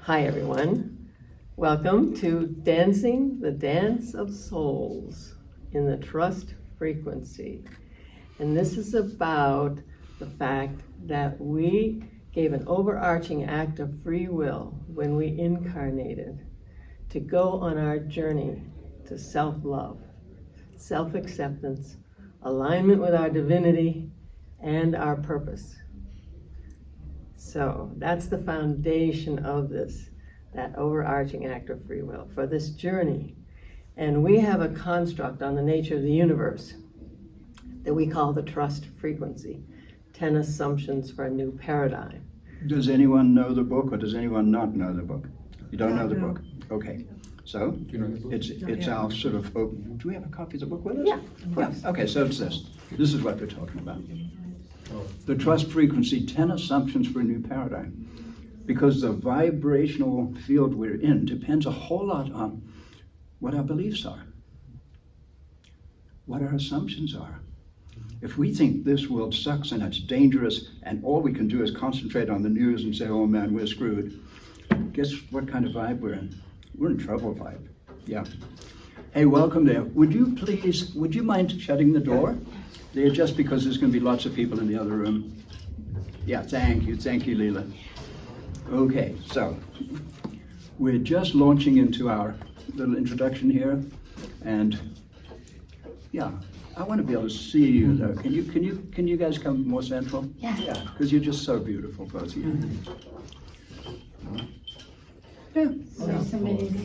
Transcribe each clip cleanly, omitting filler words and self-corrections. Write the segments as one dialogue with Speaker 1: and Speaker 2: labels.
Speaker 1: Hi everyone, welcome to Dancing the Dance of Souls in the Trust Frequency. And this is about the fact that we gave an overarching act of free will when we incarnated to go on our journey to self-love, self-acceptance, alignment with our divinity, and our purpose. So that's the foundation of this, that overarching act of free will for this journey. And we have a construct on the nature of the universe that we call the trust frequency, 10 assumptions for a new paradigm.
Speaker 2: Does anyone know the book, or does anyone not know the book? You don't know the book? Okay. So,
Speaker 3: Do you know the book?
Speaker 2: it's our sort of, do we have a copy of the book with us?
Speaker 1: Yeah.
Speaker 2: Okay, so it's this. This is what we're talking about. The trust frequency, 10 assumptions for a new paradigm. Because the vibrational field we're in depends a whole lot on what our beliefs are, what our assumptions are. If we think this world sucks and it's dangerous and all we can do is concentrate on the news and say, oh man, we're screwed, guess what kind of vibe we're in? We're in trouble vibe. Yeah. Hey, welcome there. Would you mind shutting the door? There, just because there's going to be lots of people in the other room. Yeah, thank you, Leela. Okay, so we're just launching into our little introduction here, and yeah, I want to be able to see you though. Can you guys come more central? Yeah, because you're just so beautiful, both of you. Yeah.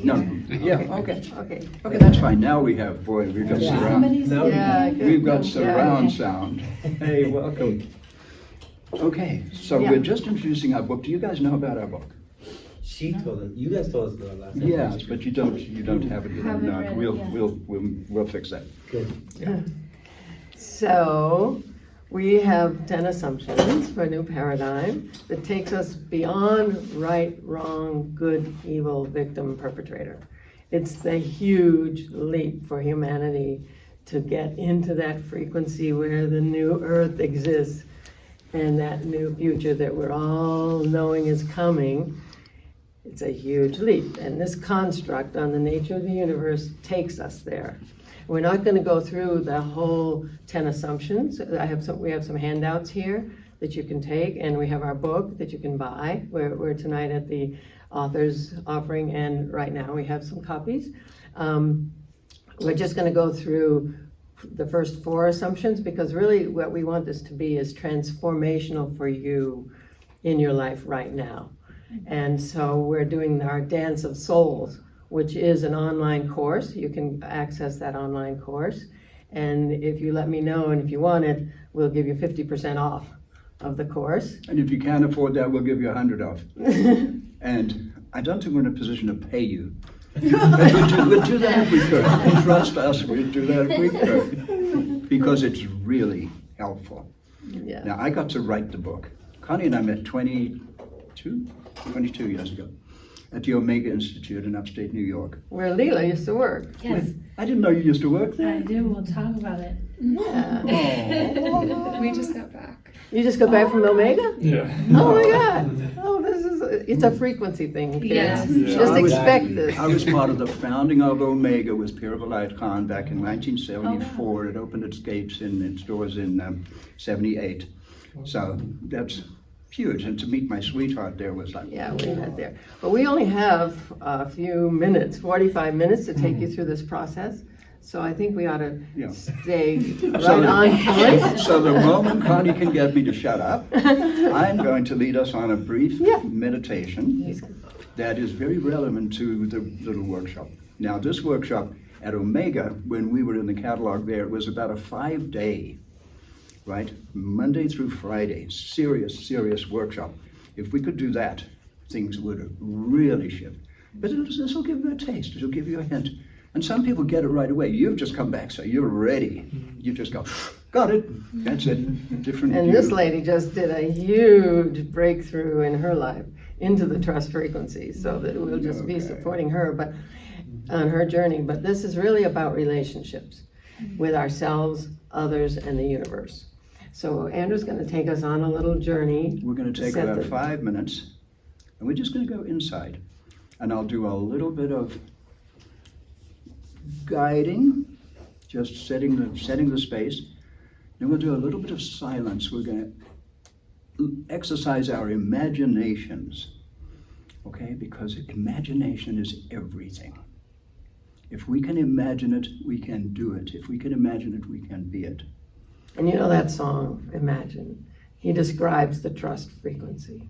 Speaker 2: No. Yeah. Okay. Okay, that's fine. Now we've got surround.
Speaker 1: Yeah,
Speaker 2: We've got surround sound. Hey, welcome. Okay, so we're just introducing our book. Do you guys know about our book?
Speaker 3: She told us. You guys told us about it last time.
Speaker 2: Yes, but you don't have it. No, we'll fix that.
Speaker 3: Good.
Speaker 2: Yeah.
Speaker 1: So we have 10 assumptions for a new paradigm that takes us beyond right, wrong, good, evil, victim, perpetrator. It's the huge leap for humanity to get into that frequency where the new earth exists and that new future that we're all knowing is coming. It's a huge leap. And this construct on the nature of the universe takes us there. We're not going to go through the whole 10 assumptions. We have some handouts here that you can take, and we have our book that you can buy. We're tonight at the author's offering, and right now we have some copies. We're just going to go through the first 4 assumptions, because really what we want this to be is transformational for you in your life right now. And so we're doing our Dance of Souls, which is an online course. You can access that online course. And if you let me know, and if you want it, we'll give you 50% off of the course.
Speaker 2: And if you can't afford that, we'll give you 100 off. And I don't think we're in a position to pay you. We'd do that if we could. Trust us, we'd do that if we could. Because it's really helpful.
Speaker 1: Yeah.
Speaker 2: Now, I got to write the book. Connie and I met 22 years ago at the Omega Institute in upstate New York.
Speaker 1: Where Leela used to work.
Speaker 4: Yes,
Speaker 2: I didn't know you used to work there.
Speaker 4: I do. We'll talk about it.
Speaker 1: Yeah.
Speaker 5: We just got back.
Speaker 1: You just got back from Omega?
Speaker 3: Yeah.
Speaker 1: Oh my God. Oh, it's a frequency thing, kids.
Speaker 4: Yes.
Speaker 3: Yeah.
Speaker 1: Just
Speaker 2: I was-
Speaker 1: expect this.
Speaker 2: I was part of the founding of Omega with Piravalite Khan back in 1974. It opened its gates in its doors in 78. So that's huge. And to meet my sweetheart there was like,
Speaker 1: Yeah, we had there. But we only have a few minutes, 45 minutes to take you through this process. So I think we ought to
Speaker 2: Yeah.
Speaker 1: stay right
Speaker 2: So-
Speaker 1: on point.
Speaker 2: So the moment Connie can get me to shut up, I'm going to lead us on a brief
Speaker 1: Yeah.
Speaker 2: meditation that is very relevant to the little workshop. Now, this workshop at Omega, when we were in the catalog there, it was about a 5-day, right? Monday through Friday, serious workshop. If we could do that, things would really shift. But this will give you a taste, it'll give you a hint. And some people get it right away. You've just come back, so you're ready. You just go, got it, that's it. Different.
Speaker 1: And this lady just did a huge breakthrough in her life into the trust frequency, so that we'll just be supporting her but on her journey. But this is really about relationships with ourselves, others, and the universe. So Andrew's going to take us on a little journey.
Speaker 2: We're going to take
Speaker 1: Set
Speaker 2: about
Speaker 1: the-
Speaker 2: 5 minutes. And we're just going to go inside. And I'll do a little bit of guiding, just setting the space. Then we'll do a little bit of silence. We're going to exercise our imaginations, okay? Because imagination is everything. If we can imagine it, we can do it. If we can imagine it, we can be it.
Speaker 1: And you know that song, Imagine? He describes the trust frequency.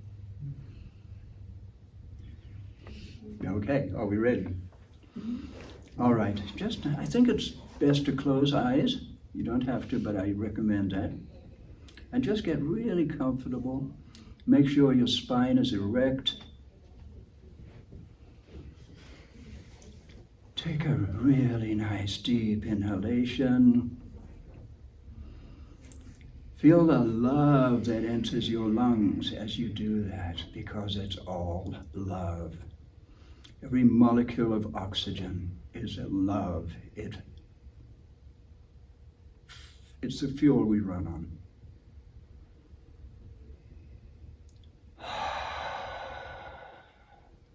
Speaker 2: Okay, are we ready? All right, I think it's best to close eyes. You don't have to, but I recommend that. And just get really comfortable. Make sure your spine is erect. Take a really nice deep inhalation. Feel the love that enters your lungs as you do that, because it's all love. Every molecule of oxygen is a love. It's the fuel we run on.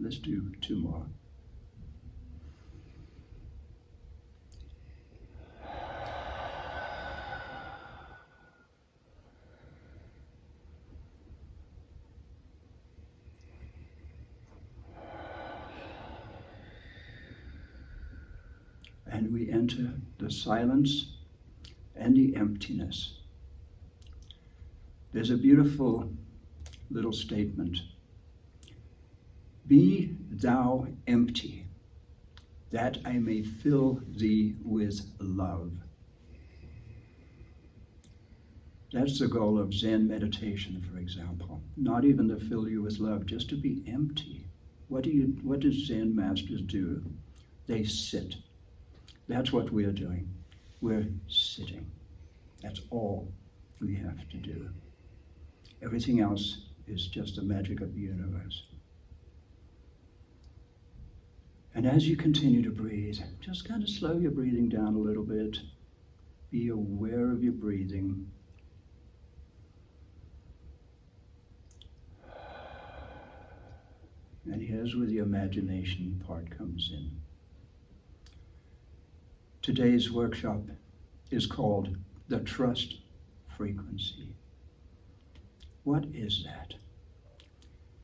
Speaker 2: Let's do 2 more. And we enter the silence and the emptiness. There's a beautiful little statement. Be thou empty, that I may fill thee with love. That's the goal of Zen meditation, for example. Not even to fill you with love, just to be empty. What do Zen masters do? They sit. That's what we are doing. We're sitting. That's all we have to do. Everything else is just the magic of the universe. And as you continue to breathe, just kind of slow your breathing down a little bit. Be aware of your breathing. And here's where the imagination part comes in. Today's workshop is called the trust frequency. What is that?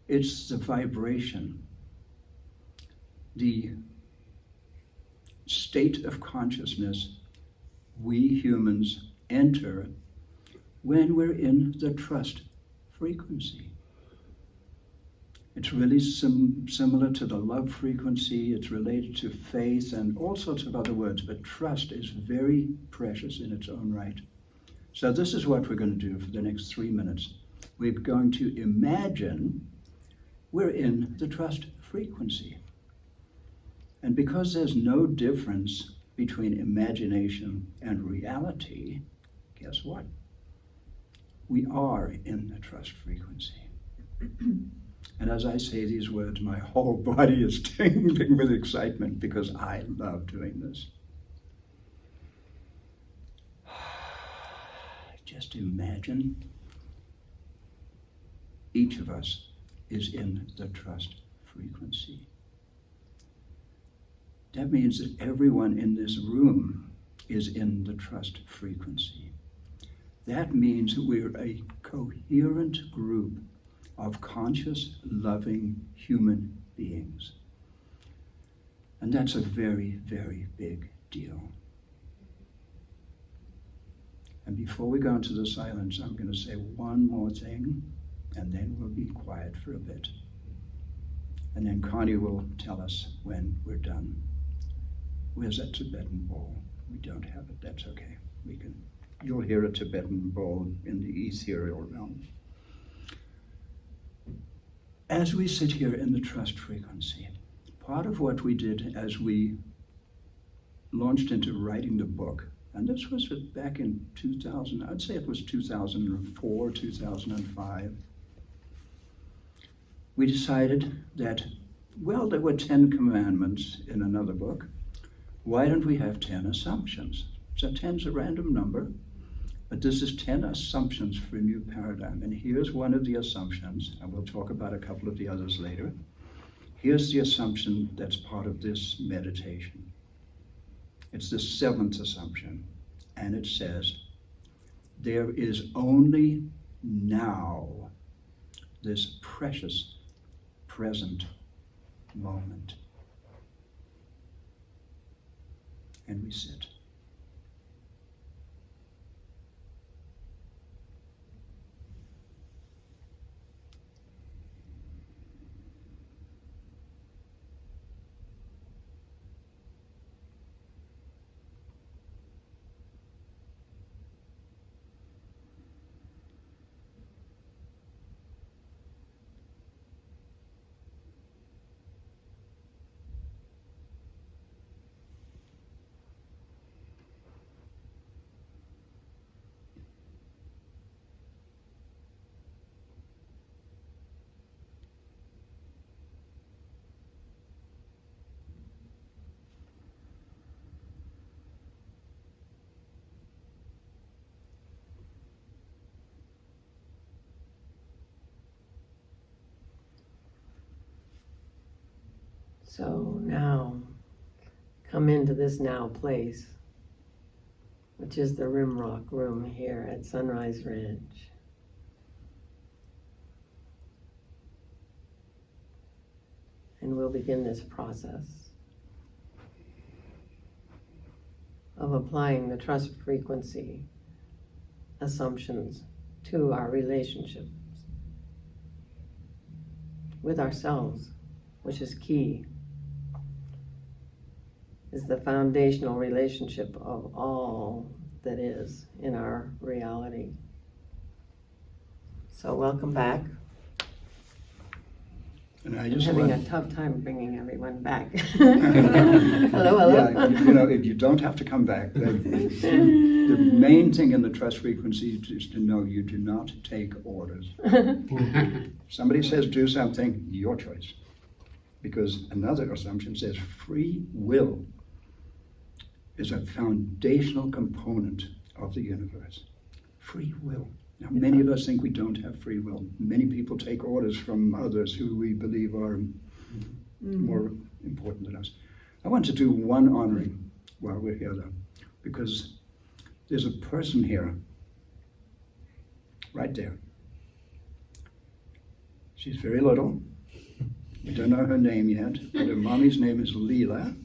Speaker 2: It's the vibration, the state of consciousness we humans enter when we're in the trust frequency. It's really similar to the love frequency. It's related to faith and all sorts of other words, but trust is very precious in its own right. So this is what we're going to do for the next 3 minutes. We're going to imagine we're in the trust frequency. And because there's no difference between imagination and reality, guess what? We are in the trust frequency. And as I say these words, my whole body is tingling with excitement because I love doing this. Just imagine each of us is in the trust frequency. That means that everyone in this room is in the trust frequency. That means we're a coherent group of conscious, loving human beings. And that's a very, very big deal. And before we go into the silence, I'm going to say one more thing, and then we'll be quiet for a bit. And then Connie will tell us when we're done. Where's that Tibetan bowl? We don't have it, that's okay. You'll hear a Tibetan bowl in the ethereal realm. As we sit here in the trust frequency, part of what we did as we launched into writing the book, and this was back in 2000, I'd say it was 2004, 2005, we decided that, well, there were 10 commandments in another book. Why don't we have 10 assumptions? So 10's a random number. But this is 10 assumptions for a new paradigm. And here's one of the assumptions, and we'll talk about a couple of the others later. Here's the assumption that's part of this meditation. It's the 7th assumption, and it says, there is only now this precious present moment. And we sit.
Speaker 1: So now, come into this now place, which is the Rimrock room here at Sunrise Ranch. And we'll begin this process of applying the trust frequency assumptions to our relationships with ourselves, which is key. Is the foundational relationship of all that is in our reality. So welcome back.
Speaker 2: And I
Speaker 1: I'm
Speaker 2: just
Speaker 1: having
Speaker 2: want,
Speaker 1: a tough time bringing everyone back. Hello.
Speaker 2: yeah, if you don't have to come back, the main thing in the trust frequency is to know you do not take orders. Somebody says do something, your choice. Because another assumption says free will is a foundational component of the universe. Free will. Now, many of us think we don't have free will. Many people take orders from others who we believe are more important than us. I want to do one honoring while we're here, though, because there's a person here, right there. She's very little. We don't know her name yet, but her mommy's name is Leela.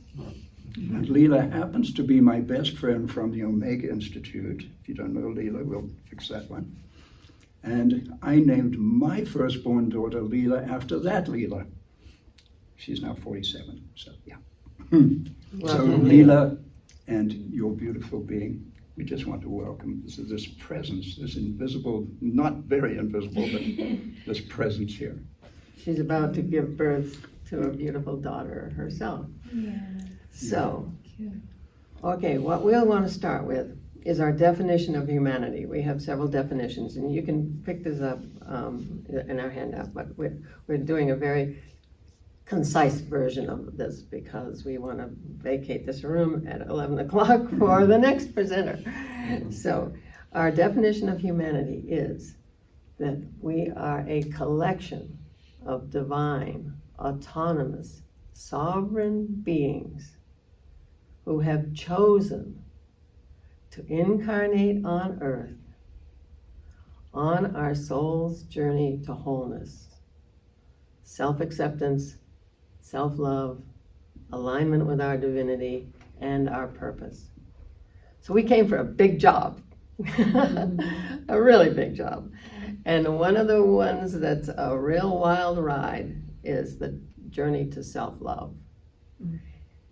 Speaker 2: And Leela happens to be my best friend from the Omega Institute. If you don't know Leela, we'll fix that one. And I named my firstborn daughter Leela after that Leela. She's now 47, so yeah. So Leela and your beautiful being, we just want to welcome this presence, this invisible, not very invisible, but this presence here.
Speaker 1: She's about to give birth to a beautiful daughter herself.
Speaker 4: Yeah.
Speaker 1: So,
Speaker 4: Cute.
Speaker 1: okay, what we'll want to start with is our definition of humanity. We have several definitions, and you can pick this up in our handout, but we're doing a very concise version of this because we want to vacate this room at 11 o'clock for the next presenter. So, our definition of humanity is that we are a collection of divine, autonomous, sovereign beings who have chosen to incarnate on earth on our soul's journey to wholeness, self-acceptance, self-love, alignment with our divinity, and our purpose. So we came for a big job, a really big job. And one of the ones that's a real wild ride is the journey to self-love.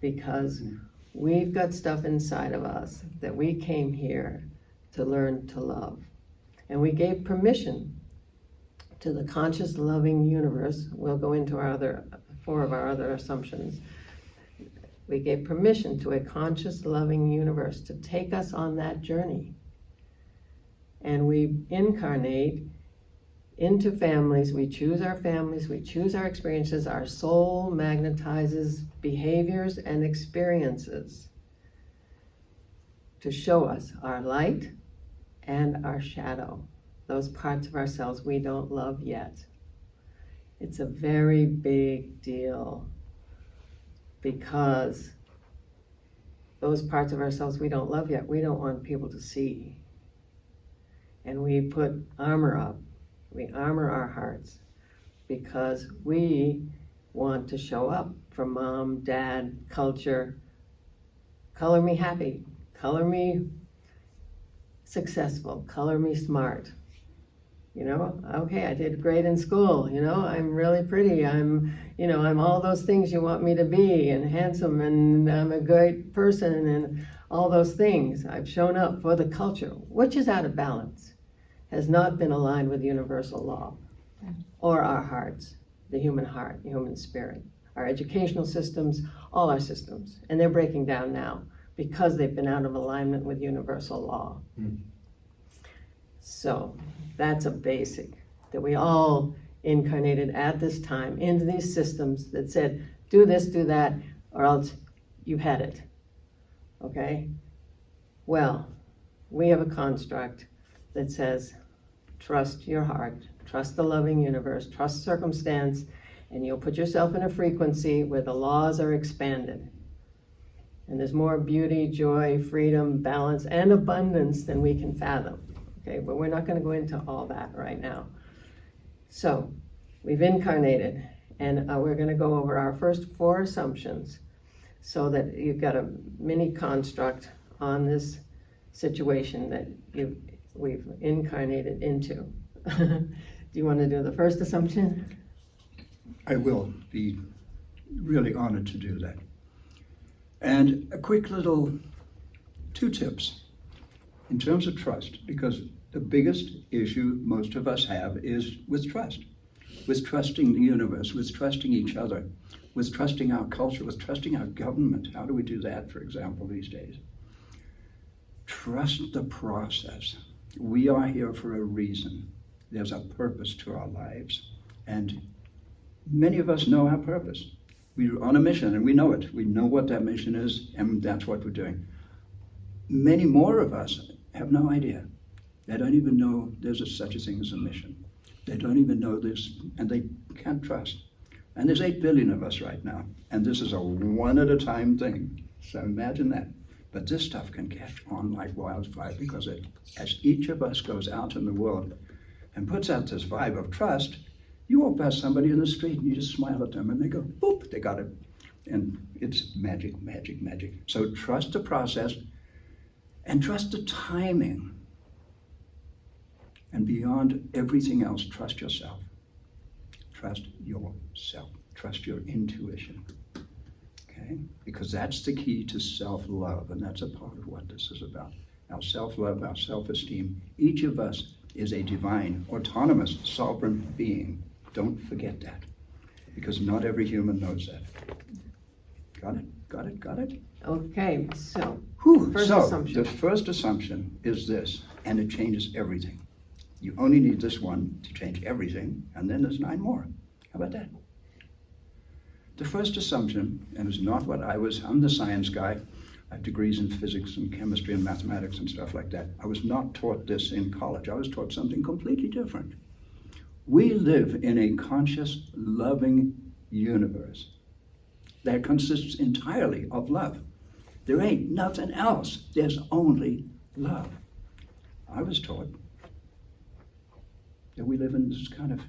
Speaker 1: Because we've got stuff inside of us that we came here to learn to love. And we gave permission to the conscious loving universe. We'll go into our four of our other assumptions. We gave permission to a conscious loving universe to take us on that journey. And we incarnate into families. We choose our families, we choose our experiences. Our soul magnetizes behaviors and experiences to show us our light and our shadow, those parts of ourselves we don't love yet. It's a very big deal because those parts of ourselves we don't love yet, we don't want people to see. And we put armor up. We armor our hearts because we want to show up for mom, dad, culture. Color me happy. Color me successful. Color me smart. You know, okay, I did great in school. You know, I'm really pretty. I'm all those things you want me to be, and handsome, and I'm a great person, and all those things. I've shown up for the culture, which is out of balance, has not been aligned with universal law or our hearts, the human heart, the human spirit, our educational systems, all our systems. And they're breaking down now because they've been out of alignment with universal law. So that's a basic, that we all incarnated at this time into these systems that said, do this, do that, or else you've had it. Okay? Well, we have a construct that says, trust your heart, trust the loving universe, trust circumstance, and you'll put yourself in a frequency where the laws are expanded. And there's more beauty, joy, freedom, balance, and abundance than we can fathom. Okay, but we're not going to go into all that right now. So, we've incarnated, and we're going to go over our first 4 assumptions so that you've got a mini construct on this situation that we've incarnated into. Do you want to do the first assumption?
Speaker 2: I will be really honored to do that. And a quick little 2 tips in terms of trust, because the biggest issue most of us have is with trusting the universe, with trusting each other, with trusting our culture, with trusting our government. How do we do that, for example, these days? Trust the process. We are here for a reason. There's a purpose to our lives. And many of us know our purpose. We're on a mission and we know it. We know what that mission is, and that's what we're doing. Many more of us have no idea. They don't even know there's such a thing as a mission. They don't even know this, and they can't trust. And there's 8 billion of us right now, and this is a one-at-a-time thing. So imagine that. But this stuff can catch on like wildfire, because as each of us goes out in the world and puts out this vibe of trust, you walk past somebody in the street and you just smile at them and they go, boop, they got it. And it's magic, magic, magic. So trust the process and trust the timing. And beyond everything else, trust yourself. Trust yourself. Trust your intuition. Okay? Because that's the key to self-love, and that's a part of what this is about. Our self-love, our self-esteem. Each of us is a divine, autonomous, sovereign being. Don't forget that, because not every human knows that. Got it? Got it? Got it?
Speaker 1: Okay, so,
Speaker 2: First assumption. The first assumption is this, and it changes everything. You only need this one to change everything, and then there's 9 more. How about that? The first assumption, and it's not what I'm the science guy. I have degrees in physics and chemistry and mathematics and stuff like that. I was not taught this in college. I was taught something completely different. We live in a conscious, loving universe that consists entirely of love. There ain't nothing else. There's only love. I was taught that we live in this kind of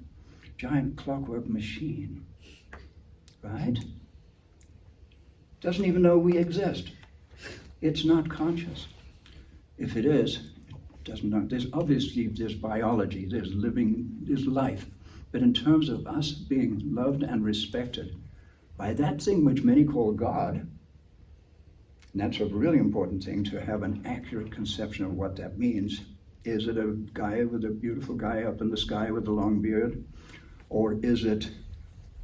Speaker 2: giant clockwork machine, right? Doesn't even know we exist. It's not conscious. If it is, doesn't know. There's biology, there's living, there's life. But in terms of us being loved and respected by that thing which many call God, and that's a really important thing to have an accurate conception of what that means. Is it a guy with a beautiful guy up in the sky with a long beard? Or is it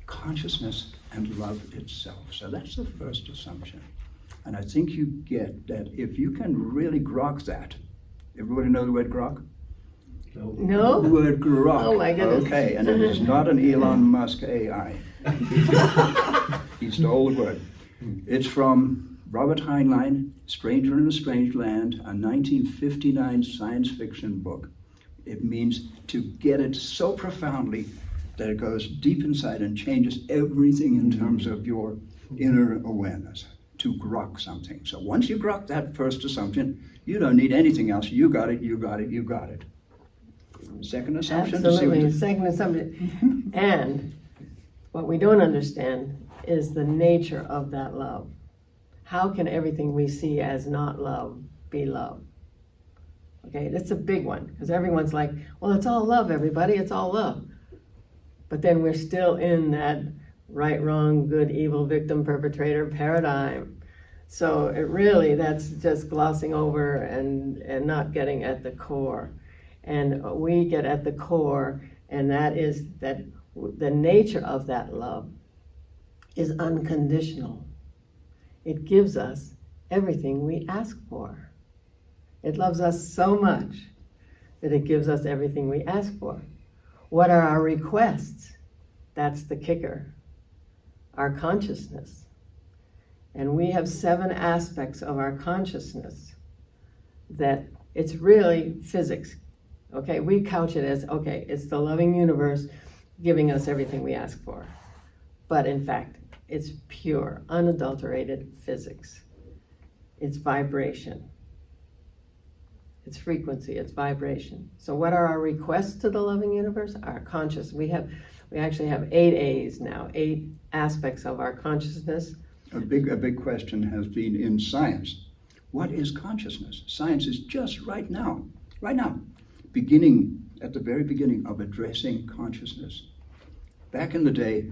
Speaker 2: consciousness and love itself? So that's the first assumption. And I think you get that if you can really grok that. Everybody know the word grok?
Speaker 1: no?
Speaker 2: The word grok.
Speaker 1: Oh my goodness.
Speaker 2: Okay, and it is not an Elon Musk AI. He stole the word. It's from Robert Heinlein, Stranger in a Strange Land, a 1959 science fiction book. It means to get it so profoundly that it goes deep inside and changes everything in terms of your inner awareness, to grok something. So once you grok that first assumption, you don't need anything else. You got it, you got it, you got it. Second assumption.
Speaker 1: Absolutely, second assumption. And what we don't understand is the nature of that love. How can everything we see as not love be love? Okay, that's a big one, because everyone's like, well, it's all love, everybody, it's all love. But then we're still in that right, wrong, good, evil, victim, perpetrator paradigm. So it really, that's just glossing over and not getting at the core. And we get at the core, and that is that the nature of that love is unconditional. It gives us everything we ask for. It loves us so much that it gives us everything we ask for. What are our requests? That's the kicker. Our consciousness. And we have 7 aspects of our consciousness that it's really physics. Okay, we couch it as, okay, it's the loving universe giving us everything we ask for. But in fact, it's pure, unadulterated physics. It's vibration. It's frequency, it's vibration. So what are our requests to the loving universe? Our conscious. We actually have 8 A's now, 8 aspects of our consciousness.
Speaker 2: A big question has been in science. What is consciousness? Science is just right now, beginning at the very beginning of addressing consciousness. Back in the day,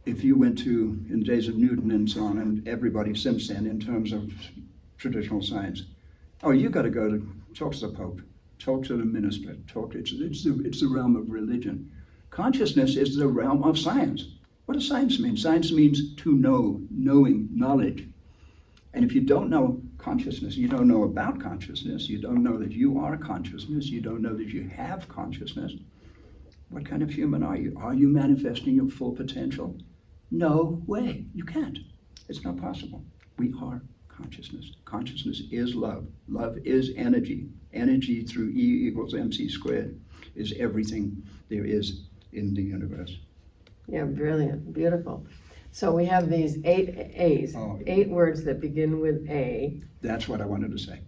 Speaker 2: if you went to, in the days of Newton and so on, and everybody since then in terms of traditional science, oh, you got to go to talk to the Pope, talk to the minister, it's the realm of religion. Consciousness is the realm of science. What does science mean? Science means to know, knowing, knowledge. And if you don't know consciousness, you don't know about consciousness, you don't know that you are consciousness, you don't know that you have consciousness, what kind of human are you? Are you manifesting your full potential? No way. You can't. It's not possible. We are consciousness. Consciousness is love. Love is energy. Energy through E equals MC squared is everything there is in the universe.
Speaker 1: Yeah, brilliant, beautiful. So we have these 8 A's, 8 words that begin with A.
Speaker 2: That's what I wanted to say.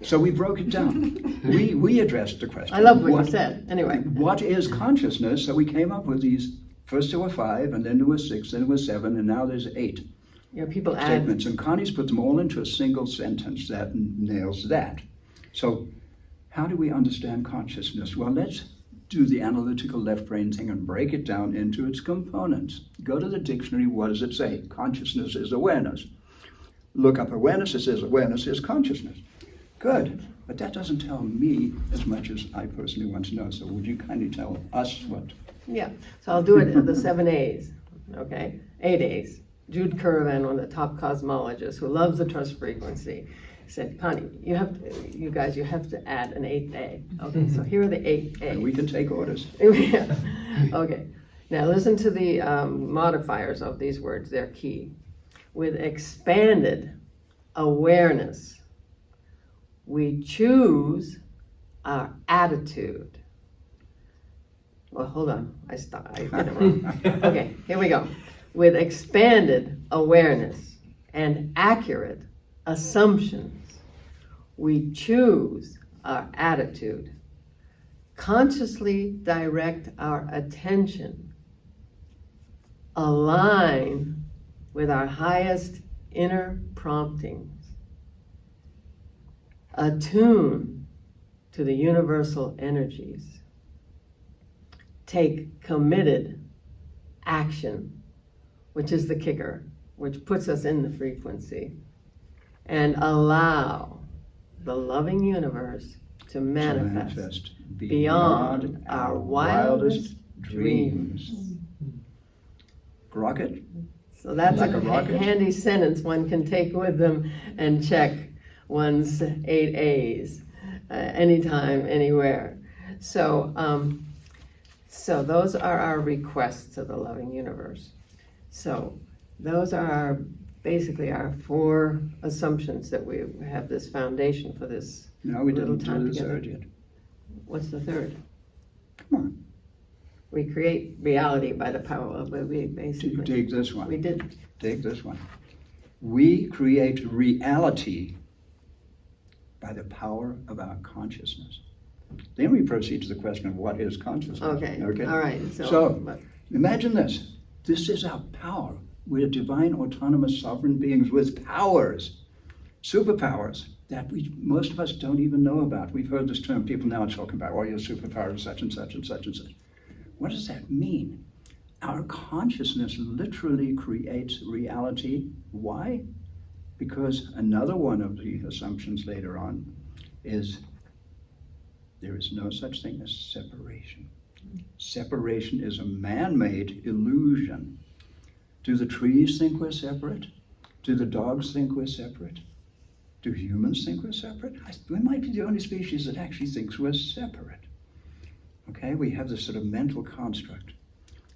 Speaker 2: So we broke it down. We addressed the question.
Speaker 1: I love what you said. Anyway.
Speaker 2: What is consciousness? So we came up with these. First there were 5, and then there were 6, then there were 7, and now there's 8
Speaker 1: People add
Speaker 2: statements. And Connie's put them all into a single sentence that nails that. So how do we understand consciousness? Well, let's do the analytical left brain thing and break it down into its components. Go to the dictionary, what does it say? Consciousness is awareness. Look up awareness, it says awareness is consciousness. Good, but that doesn't tell me as much as I personally want to know. So would you kindly tell us what?
Speaker 1: Yeah, so I'll do it the 7 A's, okay? 8 A's. Jude Curran, one of the top cosmologists who loves the trust frequency, said, Connie, you have to add an 8th A. Okay, so here are the 8 A's.
Speaker 2: And we can take orders.
Speaker 1: Yeah. Okay, now listen to the modifiers of these words, they're key. With expanded awareness, we choose our attitude. Well, hold on, I did it wrong. Okay, here we go. With expanded awareness and accurate assumptions, we choose our attitude. Consciously direct our attention. Align with our highest inner promptings. Attune to the universal energies. Take committed action, which is the kicker, which puts us in the frequency, and allow the loving universe to manifest beyond our wildest dreams.
Speaker 2: Rocket?
Speaker 1: So that's
Speaker 2: Like
Speaker 1: a
Speaker 2: a rocket?
Speaker 1: handy sentence one can take with them and check one's 8 A's anytime, anywhere. So those are our requests to the loving universe. So those are our basically our 4 assumptions that we have this foundation for this.
Speaker 2: No, we
Speaker 1: Little
Speaker 2: didn't
Speaker 1: time
Speaker 2: do the
Speaker 1: together.
Speaker 2: third yet.
Speaker 1: What's the third?
Speaker 2: Come on,
Speaker 1: We create reality by the power of it. We basically.
Speaker 2: dig this one.
Speaker 1: We did.
Speaker 2: Take this one. We create reality by the power of our consciousness. Then we proceed to the question of what is consciousness.
Speaker 1: Okay. All right.
Speaker 2: So imagine this. This is our power. We're divine, autonomous, sovereign beings with powers, superpowers that most of us don't even know about. We've heard this term. People now are talking about, your superpower is such and such and such and such. What does that mean? Our consciousness literally creates reality. Why? Because another one of the assumptions later on is there is no such thing as separation. Separation is a man-made illusion. Do the trees think we're separate? Do the dogs think we're separate? Do humans think we're separate? We might be the only species that actually thinks we're separate. Okay, we have this sort of mental construct.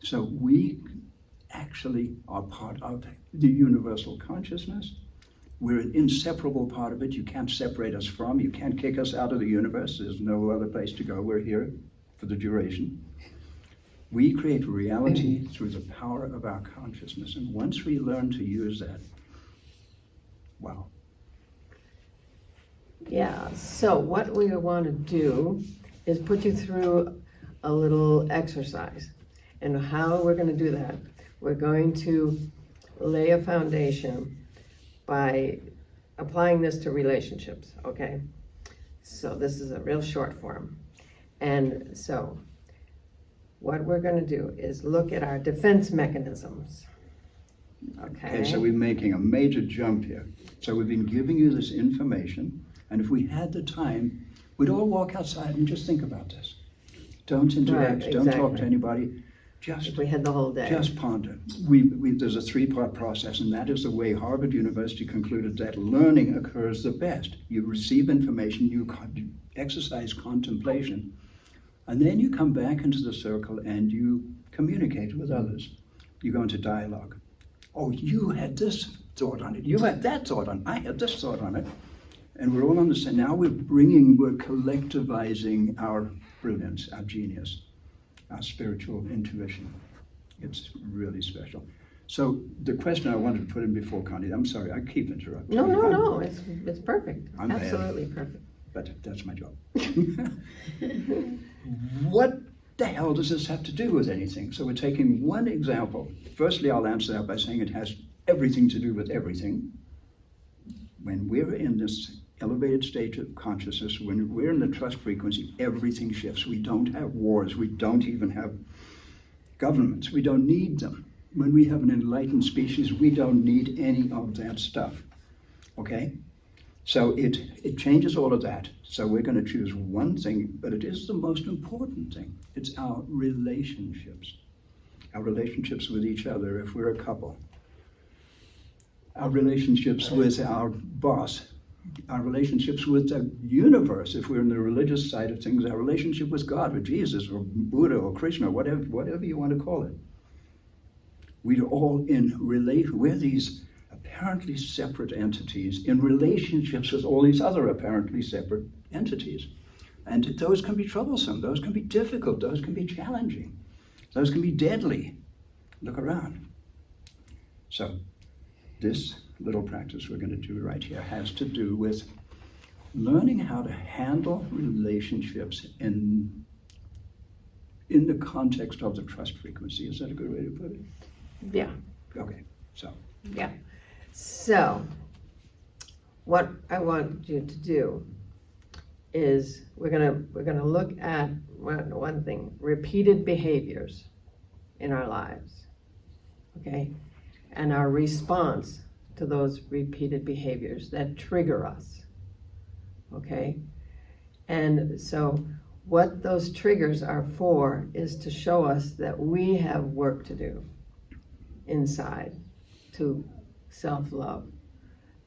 Speaker 2: So we actually are part of the universal consciousness. We're an inseparable part of it. You can't separate us from, you can't kick us out of the universe. There's no other place to go. We're here for the duration. We create reality through the power of our consciousness. And once we learn to use that, wow.
Speaker 1: Yeah, so what we want to do is put you through a little exercise. And how we're going to do that, we're going to lay a foundation by applying this to relationships, okay? So this is a real short form. And so what we're going to do is look at our defense mechanisms, okay?
Speaker 2: Okay, so we're making a major jump here. So we've been giving you this information, and if we had the time, we'd all walk outside and just think about this. Don't interact,
Speaker 1: Right,
Speaker 2: don't talk
Speaker 1: exactly.
Speaker 2: to anybody, just
Speaker 1: If we had the whole day.
Speaker 2: Just ponder. There's a 3-part process, and that is the way Harvard University concluded that learning occurs the best. You receive information, you exercise contemplation, and then you come back into the circle and you communicate with others. You go into dialogue. Oh, you had this thought on it. You had that thought on it. I had this thought on it. And we're all on the same. Now we're collectivizing our brilliance, our genius, our spiritual intuition. It's really special. So the question I wanted to put in before, Connie, I'm sorry, I keep interrupting.
Speaker 1: No, it's perfect.
Speaker 2: I'm bad.
Speaker 1: Absolutely perfect.
Speaker 2: But that's my job. What the hell does this have to do with anything? So we're taking one example. Firstly, I'll answer that by saying it has everything to do with everything. When we're in this elevated state of consciousness, when we're in the trust frequency, everything shifts. We don't have wars. We don't even have governments. We don't need them. When we have an enlightened species, we don't need any of that stuff. Okay? So it changes all of that. So we're going to choose one thing, but it is the most important thing. It's our relationships. Our relationships with each other if we're a couple. Our relationships with our boss. Our relationships with the universe, if we're in the religious side of things, our relationship with God, or Jesus, or Buddha, or Krishna, whatever you want to call it. We're all we're these apparently separate entities in relationships with all these other apparently separate entities. And those can be troublesome, those can be difficult, those can be challenging, those can be deadly. Look around. So this little practice we're going to do right here has to do with learning how to handle relationships in the context of the trust frequency. Is that a good way to put it?
Speaker 1: Yeah.
Speaker 2: Okay, so.
Speaker 1: Yeah. So, what I want you to do is we're gonna look at one thing: repeated behaviors in our lives. Okay, and our response to those repeated behaviors that trigger us. Okay, and so what those triggers are for is to show us that we have work to do inside to self-love,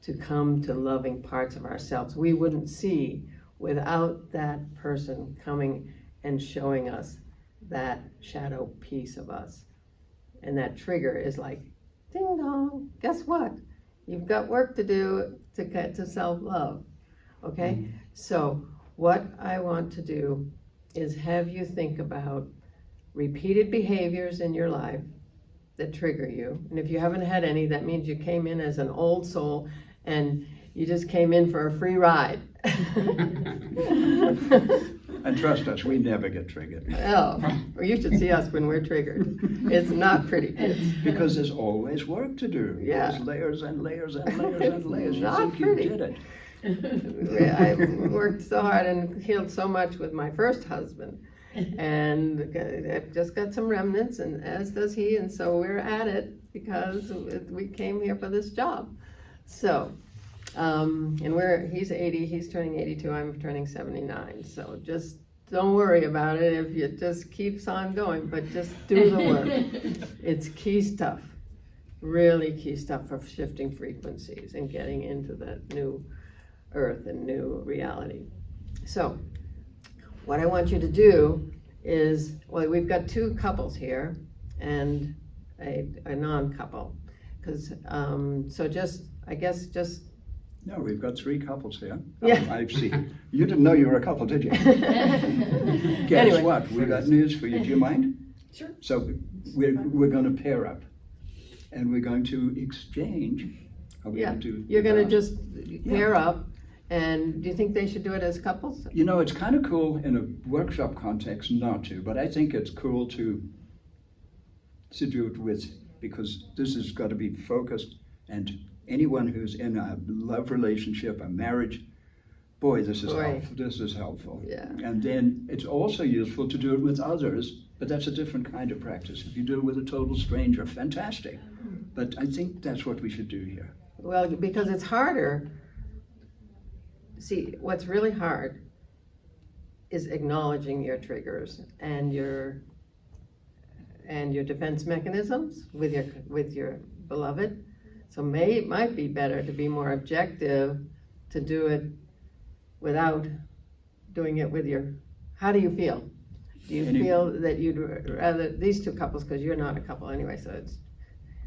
Speaker 1: to come to loving parts of ourselves we wouldn't see without that person coming and showing us that shadow piece of us. And that trigger is like, ding dong, guess what? You've got work to do to get to self-love, okay? So what I want to do is have you think about repeated behaviors in your life that trigger you. And if you haven't had any, that means you came in as an old soul and you just came in for a free ride.
Speaker 2: And trust us, we never get triggered.
Speaker 1: Oh, well, you should see us when we're triggered. It's not pretty, kids.
Speaker 2: Because there's always work to do.
Speaker 1: Yeah.
Speaker 2: There's layers and layers and layers and layers. You
Speaker 1: Not
Speaker 2: think
Speaker 1: pretty.
Speaker 2: you did it.
Speaker 1: I worked so hard and healed so much with my first husband. And I've just got some remnants, and as does he, and so we're at it because we came here for this job. So, and he's 80, he's turning 82, I'm turning 79. So just don't worry about it if it just keeps on going, but just do the work. It's key stuff, really key stuff for shifting frequencies and getting into that new earth and new reality. So, what I want you to do is, well, we've got two couples here and a non-couple. Because, so just, I guess just.
Speaker 2: No, we've got 3 couples here.
Speaker 1: Yeah.
Speaker 2: I see. You didn't know you were a couple, did you? Guess
Speaker 1: Anyway.
Speaker 2: what? We got news for you. Do you mind?
Speaker 4: Sure.
Speaker 2: So we're going to pair up. And we're going to exchange. Are we
Speaker 1: Yeah,
Speaker 2: going to
Speaker 1: you're gonna
Speaker 2: that?
Speaker 1: just pair up, and do you think they should do it as couples?
Speaker 2: You know, it's kind of cool in a workshop context not to, but I think it's cool to do it with, because this has got to be focused, and anyone who's in a love relationship, a marriage, boy, this is
Speaker 1: Boy.
Speaker 2: helpful. This is helpful.
Speaker 1: Yeah.
Speaker 2: And then it's also useful to do it with others, but that's a different kind of practice. If you do it with a total stranger, fantastic. But I think that's what we should do here.
Speaker 1: Well, because it's harder. See, what's really hard is acknowledging your triggers and your defense mechanisms with your beloved. So it might be better to be more objective, to do it without doing it with your. How do you feel? Do you feel that you'd rather these two couples, because you're not a couple anyway, so it's.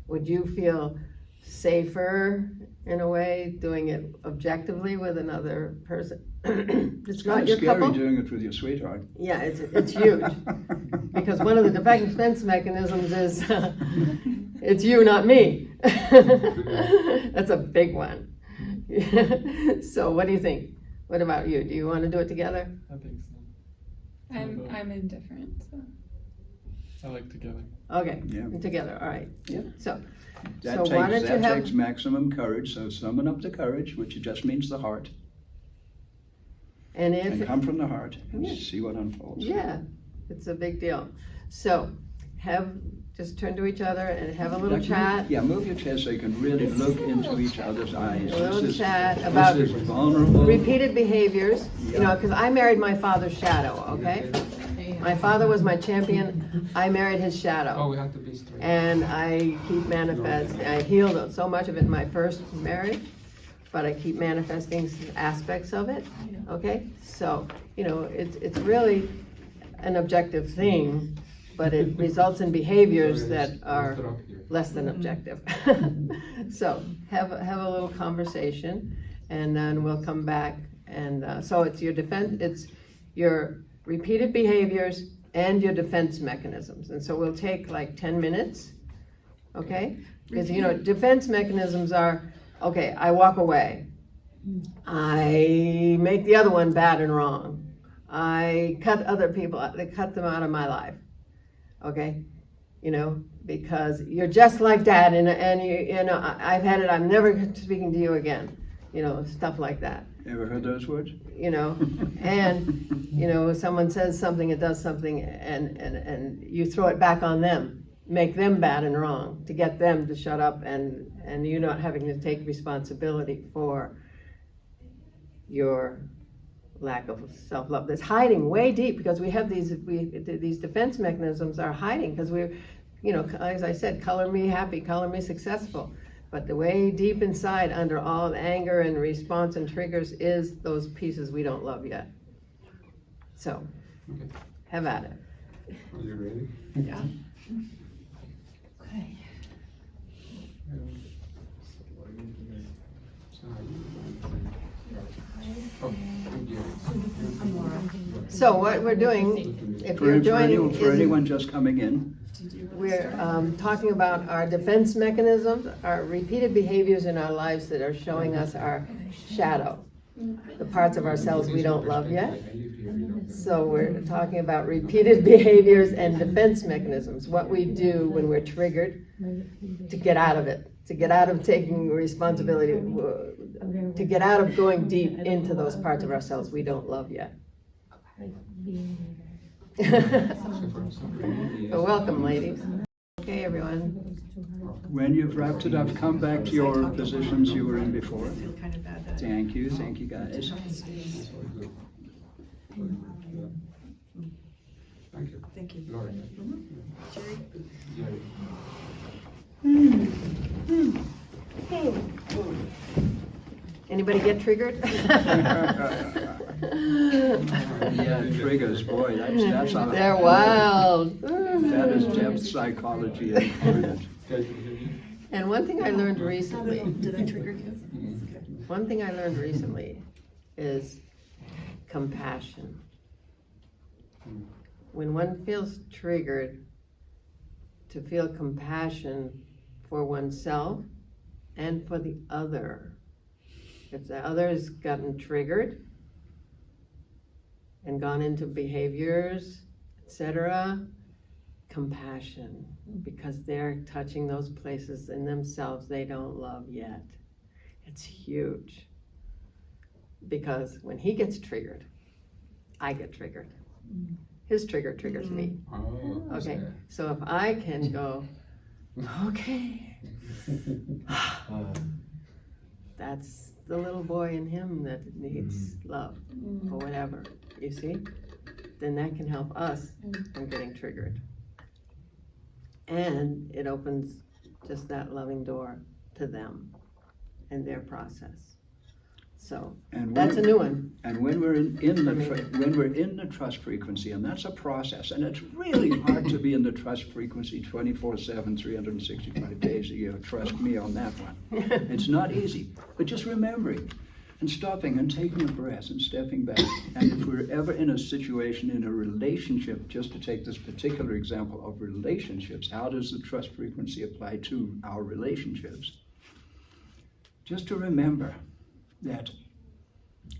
Speaker 1: Would you feel safer in a way doing it objectively with another person? It's
Speaker 2: Kind
Speaker 1: not
Speaker 2: of
Speaker 1: your
Speaker 2: scary
Speaker 1: couple.
Speaker 2: doing it with your sweetheart.
Speaker 1: Yeah, it's huge because one of the defense mechanisms is it's you, not me. That's a big one. So, what do you think? What about you? Do you want to do it together?
Speaker 5: I think so.
Speaker 4: I'm indifferent, so.
Speaker 5: I like together.
Speaker 1: Okay,
Speaker 2: Yeah.
Speaker 1: Together. All right.
Speaker 2: Yeah.
Speaker 1: So
Speaker 2: That
Speaker 1: why don't you have?
Speaker 2: takes maximum courage, so summon up the courage, which just means the heart,
Speaker 1: And
Speaker 2: and
Speaker 1: if
Speaker 2: come from the heart and
Speaker 1: Yeah.
Speaker 2: see what unfolds.
Speaker 1: yeah, it's a big deal. So just turn to each other and have a little
Speaker 2: Like,
Speaker 1: chat.
Speaker 2: Yeah, move your chair so you can really look into each other's eyes.
Speaker 1: A little
Speaker 2: This is-
Speaker 1: chat about
Speaker 2: This is vulnerable.
Speaker 1: repeated behaviors. You know,
Speaker 2: Yeah.
Speaker 1: because I married my father's shadow. Okay, my father was my champion. I married his shadow.
Speaker 5: Oh, we have to be straight.
Speaker 1: And I keep manifesting. I healed so much of it in my first marriage, but I keep manifesting aspects of it. Okay, so it's really an objective thing, but it results in behaviors that are less than objective. So have a little conversation, and then we'll come back. And so it's your defense. It's your repeated behaviors and your defense mechanisms. And so we'll take like 10 minutes, okay? Because, defense mechanisms are, okay, I walk away. I make the other one bad and wrong. I cut other people, I cut them out of my life, okay? Because you're just like that, and I've had it, I'm never speaking to you again, stuff like that.
Speaker 2: Ever heard those words?
Speaker 1: And someone says something, it does something, and you throw it back on them, make them bad and wrong, to get them to shut up, and you not having to take responsibility for your lack of self-love that's hiding way deep, because we have these defense mechanisms are hiding because we're, as I said, color me happy, color me successful. But the way deep inside, under all the anger and response and triggers, is those pieces we don't love yet. So,
Speaker 5: Okay.
Speaker 1: have at it.
Speaker 5: Are you ready?
Speaker 4: Yeah. Okay.
Speaker 5: Yeah.
Speaker 1: So what we're doing, if
Speaker 2: For,
Speaker 1: you're
Speaker 2: for,
Speaker 1: joining,
Speaker 2: anyone, for
Speaker 1: is
Speaker 2: anyone just coming in,
Speaker 1: we're talking about our defense mechanisms, our repeated behaviors in our lives that are showing us our shadow, the parts of ourselves we don't love yet. So we're talking about repeated behaviors and defense mechanisms, what we do when we're triggered to get out of it, to get out of taking responsibility, to get out of going deep into those parts of ourselves we don't love yet. So welcome, ladies. Okay, everyone.
Speaker 2: when you've wrapped it up, come back to your positions you were in before. Thank you guys.
Speaker 5: Thank you. Laura.
Speaker 1: Anybody get triggered?
Speaker 2: Yeah, triggers, boy, that's a,
Speaker 1: They're wild.
Speaker 2: that is depth psychology included.
Speaker 1: And one thing I learned recently,
Speaker 4: Did I trigger you?
Speaker 1: one thing I learned recently is compassion. When one feels triggered, to feel compassion for oneself and for the other. If the other has gotten triggered and gone into behaviors, etc., compassion, because they're touching those places in themselves they don't love yet. It's huge. Because when he gets triggered, I get triggered. His trigger triggers me. Okay, so if I can go, okay, that's the little boy in him that needs love or whatever, you see? Then that can help us from getting triggered. And it opens just that loving door to them and their process. So
Speaker 2: And
Speaker 1: that's a new one.
Speaker 2: And when we're when we're in the trust frequency, and that's a process, and it's really hard to be in the trust frequency 24/7, 365 days a year. Trust me on that one. It's not easy, but just remembering and stopping and taking a breath and stepping back. And if we're ever in a situation, in a relationship, just to take this particular example of relationships, how does the trust frequency apply to our relationships? Just to remember that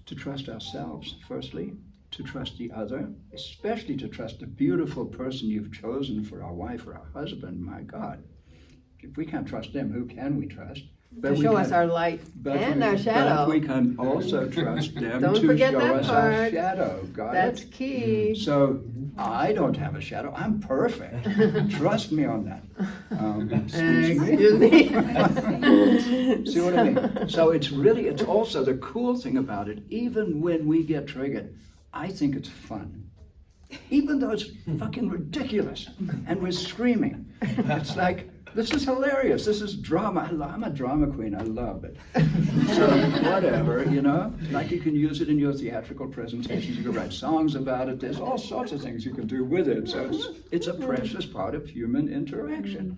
Speaker 2: to trust ourselves, firstly, to trust the other, especially to trust the beautiful person you've chosen for our wife or our husband. My God, if we can't trust them, who can we trust?
Speaker 1: To show us our light and our shadow.
Speaker 2: But we can also trust them
Speaker 1: Don't
Speaker 2: to
Speaker 1: forget
Speaker 2: show
Speaker 1: that
Speaker 2: us our
Speaker 1: part.
Speaker 2: shadow. Got
Speaker 1: That's
Speaker 2: it?
Speaker 1: key.
Speaker 2: So I don't have a shadow. I'm perfect. Trust me on that.
Speaker 1: Excuse me.
Speaker 2: See what I mean? So it's also the cool thing about it, even when we get triggered, I think it's fun. Even though it's fucking ridiculous and we're screaming. It's like, this is hilarious. This is drama. I'm a drama queen. I love it. So whatever, like you can use it in your theatrical presentations. You can write songs about it. There's all sorts of things you can do with it. So it's a precious part of human interaction.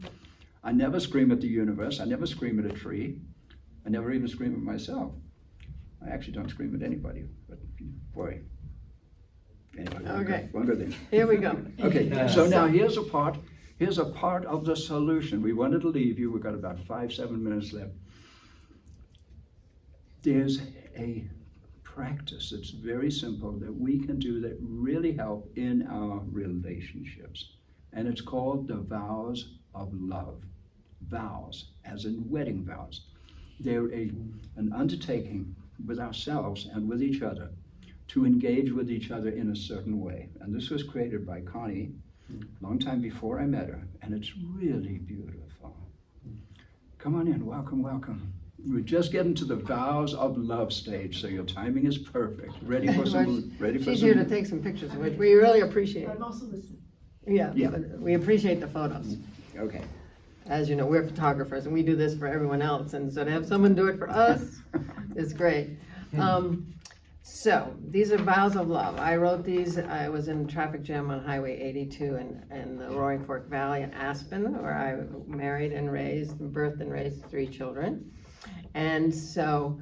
Speaker 2: I never scream at the universe. I never scream at a tree. I never even scream at myself. I actually don't scream at anybody. But boy. Anyway,
Speaker 1: Okay.
Speaker 2: one good thing.
Speaker 1: Here we go.
Speaker 2: Okay, so now here's a part of the solution. We wanted to leave you. We've got about 5-7 minutes left. There's a practice that's very simple that we can do that really help in our relationships. And it's called the vows of love. Vows, as in wedding vows. They're an undertaking with ourselves and with each other to engage with each other in a certain way. And this was created by Connie a long time before I met her, and it's really beautiful. Come on in, welcome. We're just getting to the vows of love stage, so your timing is perfect. Ready for some?
Speaker 1: She's here to take some pictures, which we really appreciate.
Speaker 4: I'm also listening.
Speaker 1: Yeah,
Speaker 2: Yeah.
Speaker 1: but we appreciate the photos.
Speaker 2: Okay.
Speaker 1: As you know, we're photographers and we do this for everyone else, and so to have someone do it for us is great. So these are vows of love. I wrote these. I was in a traffic jam on Highway 82 in the Roaring Fork Valley in Aspen, where I married and birthed and raised 3 children. And so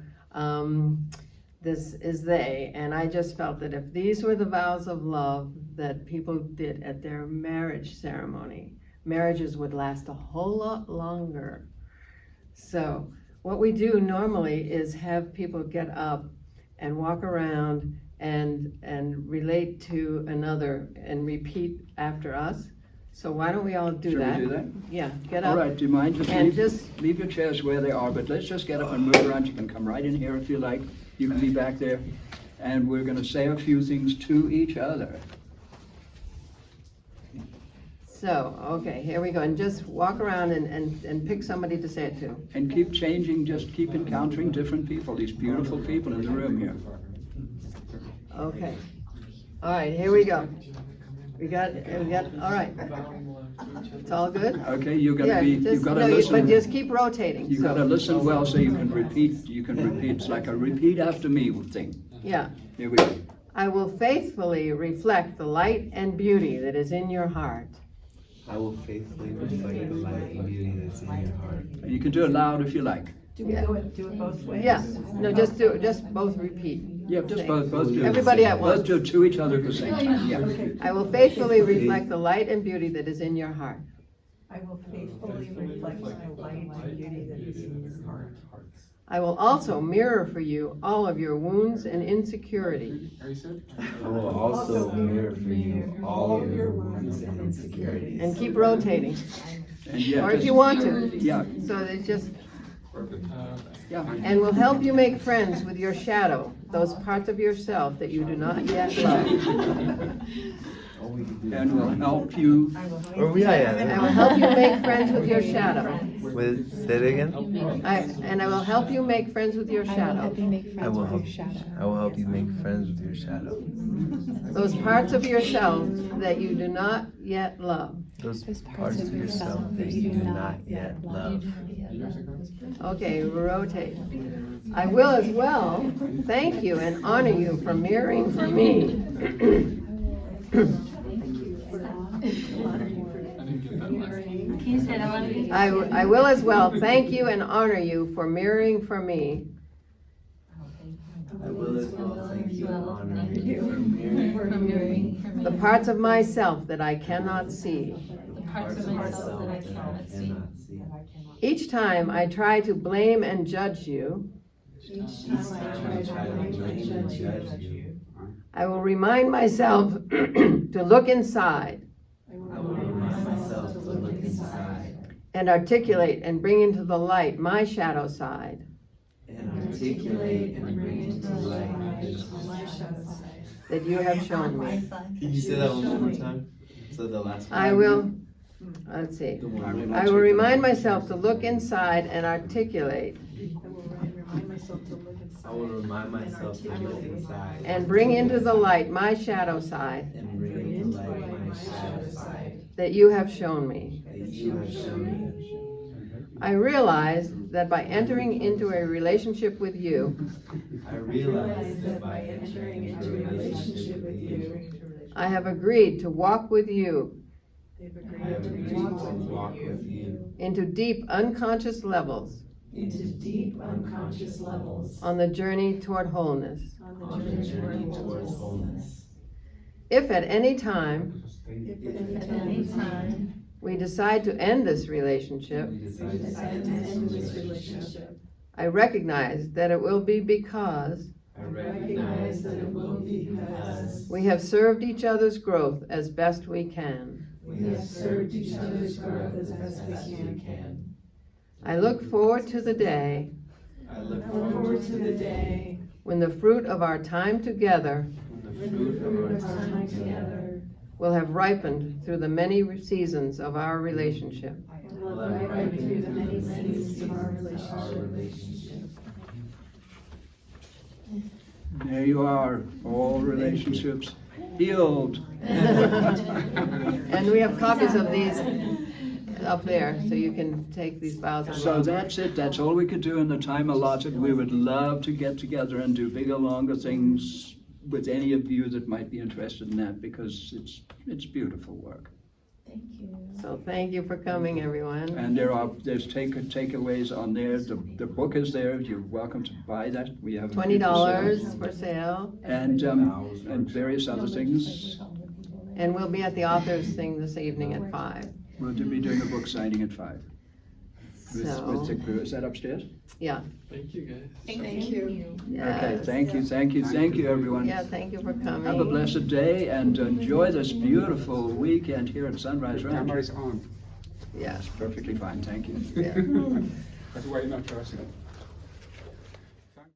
Speaker 1: this is they, and I just felt that if these were the vows of love that people did at their marriage ceremony, marriages would last a whole lot longer. So what we do normally is have people get up and walk around and relate to another and repeat after us. So why don't we all do
Speaker 2: Should
Speaker 1: that?
Speaker 2: we do that?
Speaker 1: Yeah, get
Speaker 2: All
Speaker 1: up.
Speaker 2: right, do you mind
Speaker 1: And
Speaker 2: leave your chairs where they are, but let's just get up and move around. You can come right in here if you like. You can be back there. And we're going to say a few things to each other.
Speaker 1: So, okay, here we go. And just walk around and pick somebody to say it to.
Speaker 2: And keep changing, just keep encountering different people, these beautiful people in the room here.
Speaker 1: Okay. All right, here we go. We got, all right. It's all good?
Speaker 2: Okay, you've got
Speaker 1: Yeah,
Speaker 2: to
Speaker 1: just,
Speaker 2: listen.
Speaker 1: but just keep rotating.
Speaker 2: You've got to
Speaker 1: So,
Speaker 2: listen well so you can repeat. It's like a repeat after me thing.
Speaker 1: yeah.
Speaker 2: Here we go.
Speaker 1: I will faithfully reflect the light and beauty that is in your heart.
Speaker 3: I will faithfully reflect the light and beauty that's in your heart.
Speaker 2: And you can do it loud if you like.
Speaker 5: Do we do it both ways?
Speaker 1: Yeah, no, just both repeat.
Speaker 2: Yeah, just both do it.
Speaker 1: Everybody at once.
Speaker 2: Both do it to each other at the same time. Yeah.
Speaker 1: I will faithfully reflect the light and beauty that is in your heart.
Speaker 5: I will faithfully reflect the light and beauty that is in your heart.
Speaker 1: I will also mirror for you all of your wounds and insecurity.
Speaker 3: I will also mirror for you all of your wounds and insecurities.
Speaker 1: And keep rotating.
Speaker 2: And yeah,
Speaker 1: Or if
Speaker 2: just-
Speaker 1: you want to.
Speaker 2: Yeah,
Speaker 1: So they just,
Speaker 2: yeah.
Speaker 1: and will help you make friends with your shadow, those parts of yourself that you do not yet love.
Speaker 2: And will help you.
Speaker 3: Where are we at?
Speaker 1: I will help you make friends with your shadow.
Speaker 3: Say it again.
Speaker 1: And I will help you make friends with your shadow.
Speaker 3: I will help you make friends with your shadow.
Speaker 1: Those parts of yourself that you do not yet love.
Speaker 3: Those parts of yourself that you do not yet love.
Speaker 1: Okay, rotate. I will as well thank you and honor you for mirroring for me.
Speaker 4: Can you say that one again?
Speaker 1: I will as well thank you and honor you for mirroring for me.
Speaker 3: I will as well thank you and honor you for mirroring for me.
Speaker 1: The parts of myself that I cannot see.
Speaker 4: The parts of myself that I cannot see.
Speaker 1: Each time I try to blame and judge you, I will remind myself to look inside and articulate and bring into the light my shadow side that you have shown me.
Speaker 3: Can you say that one more time? So the last one.
Speaker 1: I will, let's see. I will remind myself to look inside and articulate
Speaker 3: I will remind myself to look inside
Speaker 1: and bring into the light my shadow side
Speaker 3: and bring into light my shadow side
Speaker 1: that you have shown me.
Speaker 3: that you have shown me.
Speaker 1: I realize that by entering into a relationship with you,
Speaker 3: I realize that by entering into a relationship with you,
Speaker 1: I have agreed to walk with you
Speaker 3: I have agreed to walk with you
Speaker 1: into deep unconscious levels
Speaker 3: into deep unconscious levels
Speaker 1: on the journey toward wholeness.
Speaker 3: on the journey towards wholeness.
Speaker 1: If at any time
Speaker 3: If at any time
Speaker 1: we decide to end this relationship,
Speaker 3: we decide to end this relationship,
Speaker 1: I recognize that it will be because
Speaker 3: I recognize that it will be because
Speaker 1: we have served each other's growth as best we can.
Speaker 3: we have served each other's growth as best we can.
Speaker 1: I look forward to the day
Speaker 3: I look forward to the day
Speaker 1: when the fruit of our time together
Speaker 3: when the fruit of our time together
Speaker 1: will have ripened through the many seasons of our relationship.
Speaker 3: will have ripened through the many seasons of our relationship.
Speaker 2: There you are, all relationships healed.
Speaker 1: And we have copies of these up there, so you can take these vows of
Speaker 2: So
Speaker 1: love.
Speaker 2: that's it. That's all we could do in the time allotted. We would love to get together and do bigger, longer things with any of you that might be interested in that, because it's beautiful work.
Speaker 1: So thank you for coming, everyone.
Speaker 2: And there's takeaways on there. The book is there. You're welcome to buy that. We have a few for sale.
Speaker 1: $20 for sale.
Speaker 2: And various other things.
Speaker 1: And we'll be at the authors thing this evening at 5.
Speaker 2: We'll be doing a book signing at 5.
Speaker 1: So,
Speaker 2: Is that upstairs?
Speaker 1: yeah.
Speaker 6: Thank you, guys.
Speaker 5: Thank you.
Speaker 2: Okay,
Speaker 1: Yes.
Speaker 2: thank you, everyone.
Speaker 1: Yeah, thank you for coming.
Speaker 2: Have a blessed day and enjoy this beautiful weekend here at Sunrise Ranch.
Speaker 7: Camera is on.
Speaker 1: Yeah,
Speaker 2: Perfectly fine, thank you.
Speaker 1: yeah.
Speaker 7: That's why you're not trusting it.